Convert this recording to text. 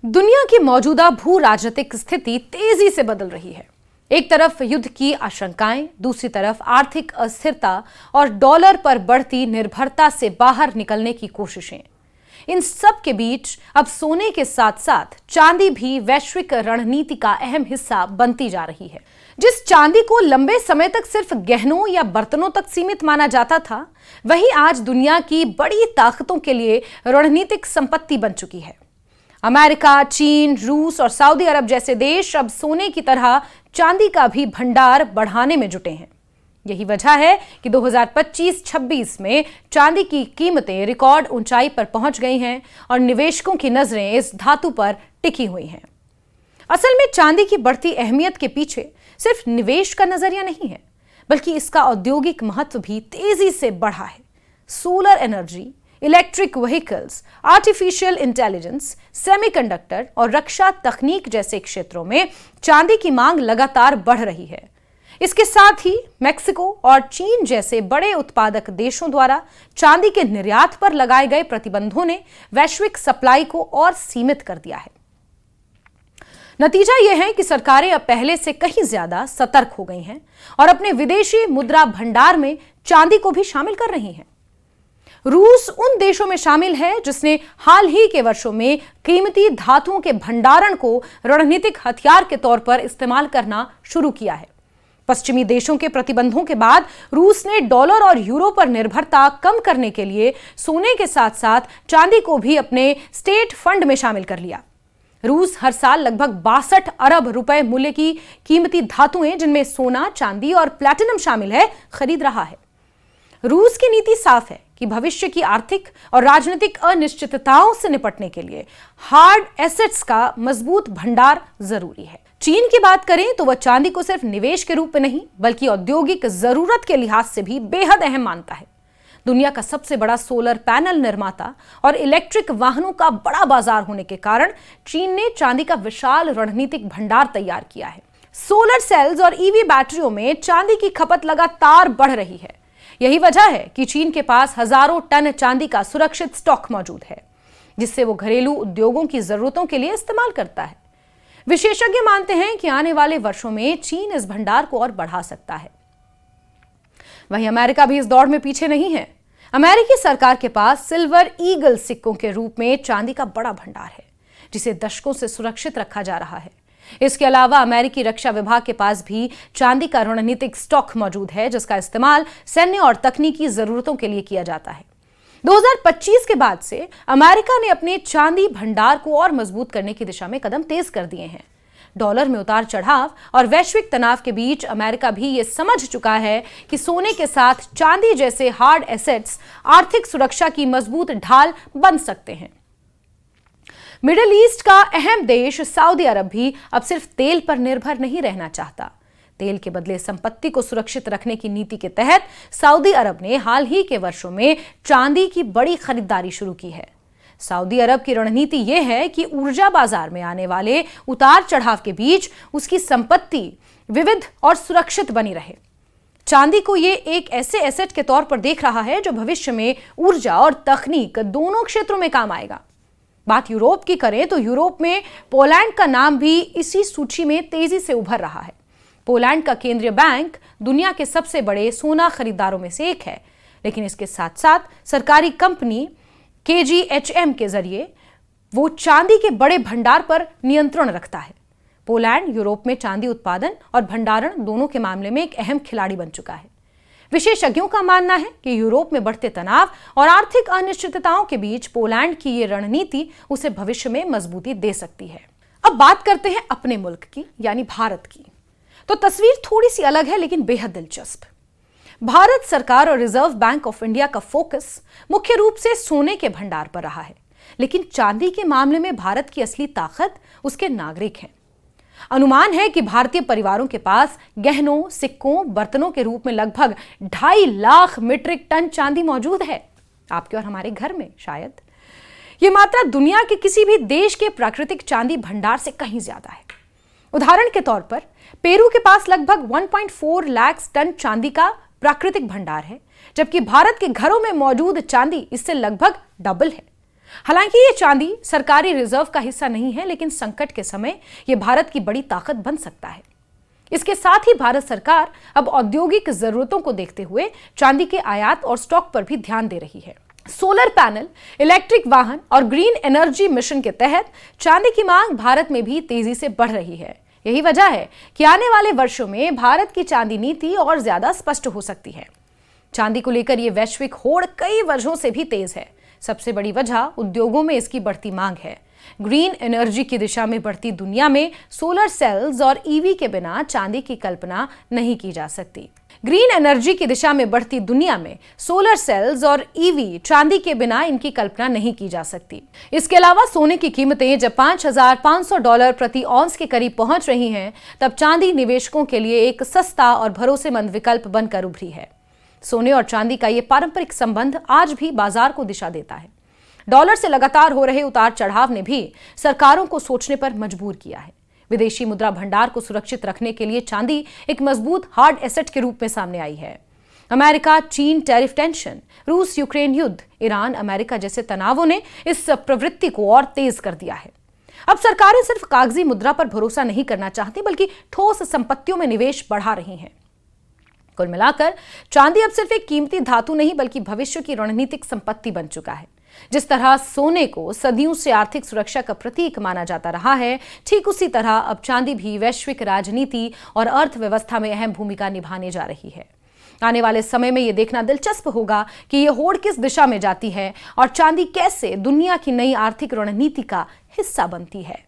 दुनिया की मौजूदा भू राजनीतिक स्थिति तेजी से बदल रही है। एक तरफ युद्ध की आशंकाएं, दूसरी तरफ आर्थिक अस्थिरता और डॉलर पर बढ़ती निर्भरता से बाहर निकलने की कोशिशें। इन सब के बीच अब सोने के साथ साथ चांदी भी वैश्विक रणनीति का अहम हिस्सा बनती जा रही है। जिस चांदी को लंबे समय तक सिर्फ गहनों या बर्तनों तक सीमित माना जाता था, वही आज दुनिया की बड़ी ताकतों के लिए रणनीतिक संपत्ति बन चुकी है। अमेरिका, चीन, रूस और सऊदी अरब जैसे देश अब सोने की तरह चांदी का भी भंडार बढ़ाने में जुटे हैं। यही वजह है कि 2025-26 में चांदी की कीमतें रिकॉर्ड ऊंचाई पर पहुंच गई हैं और निवेशकों की नजरें इस धातु पर टिकी हुई हैं। असल में चांदी की बढ़ती अहमियत के पीछे सिर्फ निवेश का नजरिया नहीं है, बल्कि इसका औद्योगिक महत्व भी तेजी से बढ़ा है। Solar energy, electric vehicles, artificial intelligence, semiconductor और रक्षा तकनीक जैसे क्षेत्रों में चांदी की मांग लगातार बढ़ रही है। इसके साथ ही मेक्सिको और चीन जैसे बड़े उत्पादक देशों द्वारा चांदी के निर्यात पर लगाए गए प्रतिबंधों ने वैश्विक सप्लाई को और सीमित कर दिया है। नतीजा यह है कि सरकारें अब पहले से कहीं ज्यादा सतर्क हो गई हैं और अपने विदेशी मुद्रा भंडार में चांदी को भी शामिल कर रही हैं। रूस उन देशों में शामिल है जिसने हाल ही के वर्षों में कीमती धातुओं के भंडारण को रणनीतिक हथियार के तौर पर इस्तेमाल करना शुरू किया है। पश्चिमी देशों के प्रतिबंधों के बाद रूस ने डॉलर और यूरो पर निर्भरता कम करने के लिए सोने के साथ साथ चांदी को भी अपने स्टेट फंड में शामिल कर लिया। रूस हर साल लगभग 62 अरब रुपए मूल्य की कीमती धातुएं, जिनमें सोना, चांदी और प्लैटिनम शामिल है, खरीद रहा है। रूस की नीति साफ है कि भविष्य की आर्थिक और राजनीतिक अनिश्चितताओं से निपटने के लिए हार्ड एसेट्स का मजबूत भंडार जरूरी है। चीन की बात करें तो वह चांदी को सिर्फ निवेश के रूप में नहीं, बल्कि औद्योगिक जरूरत के लिहाज से भी बेहद अहम मानता है। दुनिया का सबसे बड़ा सोलर पैनल निर्माता और इलेक्ट्रिक वाहनों का बड़ा बाजार होने के कारण चीन ने चांदी का विशाल रणनीतिक भंडार तैयार किया है। सोलर सेल्स और ईवी बैटरियों में चांदी की खपत लगातार बढ़ रही है। यही वजह है कि चीन के पास हजारों टन चांदी का सुरक्षित स्टॉक मौजूद है, जिससे वो घरेलू उद्योगों की जरूरतों के लिए इस्तेमाल करता है। विशेषज्ञ मानते हैं कि आने वाले वर्षों में चीन इस भंडार को और बढ़ा सकता है। वहीं अमेरिका भी इस दौड़ में पीछे नहीं है। अमेरिकी सरकार के पास सिल्वर ईगल सिक्कों के रूप में चांदी का बड़ा भंडार है, जिसे दशकों से सुरक्षित रखा जा रहा है। इसके अलावा अमेरिकी रक्षा विभाग के पास भी चांदी का रणनीतिक स्टॉक मौजूद है, जिसका इस्तेमाल सैन्य और तकनीकी जरूरतों के लिए किया जाता है। 2025 के बाद से अमेरिका ने अपने चांदी भंडार को और मजबूत करने की दिशा में कदम तेज कर दिए हैं। डॉलर में उतार चढ़ाव और वैश्विक तनाव के बीच अमेरिका भी ये समझ चुका है कि सोने के साथ चांदी जैसे हार्ड एसेट्स आर्थिक सुरक्षा की मजबूत ढाल बन सकते हैं। मिडिल ईस्ट का अहम देश सऊदी अरब भी अब सिर्फ तेल पर निर्भर नहीं रहना चाहता। तेल के बदले संपत्ति को सुरक्षित रखने की नीति के तहत सऊदी अरब ने हाल ही के वर्षों में चांदी की बड़ी खरीदारी शुरू की है। सऊदी अरब की रणनीति यह है कि ऊर्जा बाजार में आने वाले उतार चढ़ाव के बीच उसकी संपत्ति विविध और सुरक्षित बनी रहे। चांदी को यह एक ऐसे एसेट के तौर पर देख रहा है जो भविष्य में ऊर्जा और तकनीक दोनों क्षेत्रों में काम आएगा। बात यूरोप की करें तो यूरोप में पोलैंड का नाम भी इसी सूची में तेजी से उभर रहा है। पोलैंड का केंद्रीय बैंक दुनिया के सबसे बड़े सोना खरीदारों में से एक है, लेकिन इसके साथ साथ सरकारी कंपनी KGHM के जरिए वो चांदी के बड़े भंडार पर नियंत्रण रखता है। पोलैंड यूरोप में चांदी उत्पादन और भंडारण दोनों के मामले में एक अहम खिलाड़ी बन चुका है। विशेषज्ञों का मानना है कि यूरोप में बढ़ते तनाव और आर्थिक अनिश्चितताओं के बीच पोलैंड की ये रणनीति उसे भविष्य में मजबूती दे सकती है। अब बात करते हैं अपने मुल्क की, यानी भारत की। तो तस्वीर थोड़ी सी अलग है, लेकिन बेहद दिलचस्प। भारत सरकार और रिजर्व बैंक ऑफ इंडिया का फोकस मुख्य रूप से सोने के भंडार पर रहा है, लेकिन चांदी के मामले में भारत की असली ताकत उसके नागरिक हैं। अनुमान है कि भारतीय परिवारों के पास गहनों, सिक्कों, बर्तनों के रूप में लगभग 2.5 लाख मीट्रिक टन चांदी मौजूद है। आपके और हमारे घर में शायद यह मात्रा दुनिया के किसी भी देश के प्राकृतिक चांदी भंडार से कहीं ज्यादा है। उदाहरण के तौर पर पेरू के पास लगभग 1.4 लाख टन चांदी का प्राकृतिक भंडार है, जबकि भारत के घरों में मौजूद चांदी इससे लगभग डबल है। हालांकि ये चांदी सरकारी रिजर्व का हिस्सा नहीं है, लेकिन संकट के समय ये भारत की बड़ी ताकत बन सकता है। इसके साथ ही भारत सरकार अब औद्योगिक जरूरतों को देखते हुए चांदी के आयात और स्टॉक पर भी ध्यान दे रही है। सोलर पैनल, इलेक्ट्रिक वाहन और ग्रीन एनर्जी मिशन के तहत चांदी की मांग भारत में भी तेजी से बढ़ रही है। यही वजह है कि आने वाले वर्षों में भारत की चांदी नीति और ज्यादा स्पष्ट हो सकती है। चांदी को लेकर यह वैश्विक होड़ कई वजहों से भी तेज है। सबसे बड़ी वजह उद्योगों में इसकी बढ़ती मांग है। ग्रीन एनर्जी की दिशा में बढ़ती दुनिया में सोलर सेल्स और ईवी के बिना चांदी की कल्पना नहीं की जा सकती। ग्रीन एनर्जी की दिशा में बढ़ती दुनिया में सोलर सेल्स और ईवी चांदी के बिना इनकी कल्पना नहीं की जा सकती। इसके अलावा सोने की कीमतें जब $5,500 प्रति औंस के करीब पहुंच रही हैं, तब चांदी निवेशकों के लिए एक सस्ता और भरोसेमंद विकल्प बनकर उभरी है। सोने और चांदी का यह पारंपरिक संबंध आज भी बाजार को दिशा देता है। डॉलर से लगातार हो रहे उतार चढ़ाव ने भी सरकारों को सोचने पर मजबूर किया है। विदेशी मुद्रा भंडार को सुरक्षित रखने के लिए चांदी एक मजबूत हार्ड एसेट के रूप में सामने आई है। अमेरिका चीन टैरिफ टेंशन, रूस यूक्रेन युद्ध, ईरान अमेरिका जैसे तनावों ने इस प्रवृत्ति को और तेज कर दिया है। अब सरकारें सिर्फ कागजी मुद्रा पर भरोसा नहीं करना चाहती, बल्कि ठोस संपत्तियों में निवेश बढ़ा रही हैं। कुल मिलाकर चांदी अब सिर्फ एक कीमती धातु नहीं, बल्कि भविष्य की रणनीतिक संपत्ति बन चुका है। जिस तरह सोने को सदियों से आर्थिक सुरक्षा का प्रतीक माना जाता रहा है, ठीक उसी तरह अब चांदी भी वैश्विक राजनीति और अर्थव्यवस्था में अहम भूमिका निभाने जा रही है। आने वाले समय में यह देखना दिलचस्प होगा कि यह होड़ किस दिशा में जाती है और चांदी कैसे दुनिया की नई आर्थिक रणनीति का हिस्सा बनती है।